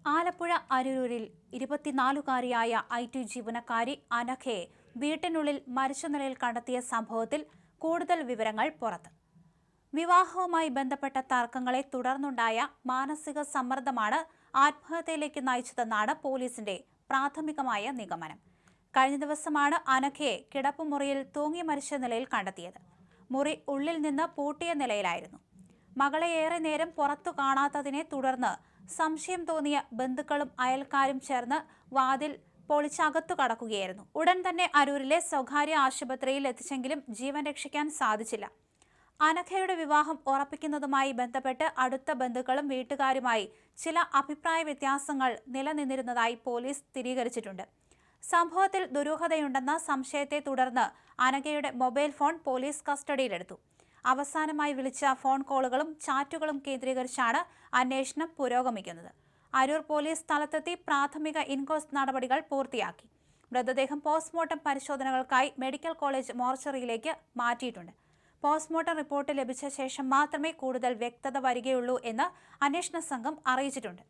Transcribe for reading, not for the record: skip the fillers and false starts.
ആലപ്പുഴ അരൂരിൽ 24-കാരിയായ IT ജീവനക്കാരി അനഘയെ വീട്ടിനുള്ളിൽ മരിച്ച നിലയിൽ കണ്ടെത്തിയ സംഭവത്തിൽ കൂടുതൽ വിവരങ്ങൾ പുറത്ത്. വിവാഹവുമായി ബന്ധപ്പെട്ട തർക്കങ്ങളെ തുടർന്നുണ്ടായ മാനസിക സമ്മർദ്ദമാണ് ആത്മഹത്യയിലേക്ക് നയിച്ചതെന്നാണ് പോലീസിന്റെ പ്രാഥമികമായ നിഗമനം. കഴിഞ്ഞ ദിവസമാണ് അനഘയെ കിടപ്പുമുറിയിൽ തൂങ്ങി മരിച്ച നിലയിൽ കണ്ടെത്തിയത്. മുറി ഉള്ളിൽ നിന്ന് പൂട്ടിയ നിലയിലായിരുന്നു. മകളെ ഏറെ നേരം പുറത്തു കാണാത്തതിനെ തുടർന്ന് സംശയം തോന്നിയ ബന്ധുക്കളും അയൽക്കാരും ചേർന്ന് വാതിൽ പൊളിച്ചകത്തു കടക്കുകയായിരുന്നു. ഉടൻ തന്നെ അരൂരിലെ സ്വകാര്യ ആശുപത്രിയിൽ എത്തിച്ചെങ്കിലും ജീവൻ രക്ഷിക്കാൻ സാധിച്ചില്ല. അനഘയുടെ വിവാഹം ഉറപ്പിക്കുന്നതുമായി ബന്ധപ്പെട്ട് അടുത്ത ബന്ധുക്കളും വീട്ടുകാരുമായി ചില അഭിപ്രായ വ്യത്യാസങ്ങൾ നിലനിന്നിരുന്നതായി പോലീസ് സ്ഥിരീകരിച്ചിട്ടുണ്ട്. സംഭവത്തിൽ ദുരൂഹതയുണ്ടെന്ന സംശയത്തെ തുടർന്ന് അനഘയുടെ മൊബൈൽ ഫോൺ പോലീസ് കസ്റ്റഡിയിലെടുത്തു. അവസാനമായി വിളിച്ച ഫോൺ കോളുകളും ചാറ്റുകളും കേന്ദ്രീകരിച്ചാണ് അന്വേഷണം പുരോഗമിക്കുന്നത്. അരൂർ പോലീസ് സ്ഥലത്തെത്തി പ്രാഥമിക ഇൻക്വസ്റ്റ് നടപടികൾ പൂർത്തിയാക്കി. മൃതദേഹം പോസ്റ്റ്മോർട്ടം പരിശോധനകൾക്കായി മെഡിക്കൽ കോളേജ് മോർച്ചറിയിലേക്ക് മാറ്റിയിട്ടുണ്ട്. പോസ്റ്റ്മോർട്ടം റിപ്പോർട്ട് ലഭിച്ച ശേഷം മാത്രമേ കൂടുതൽ വ്യക്തത വരികയുള്ളൂ എന്ന് അന്വേഷണ സംഘം അറിയിച്ചിട്ടുണ്ട്.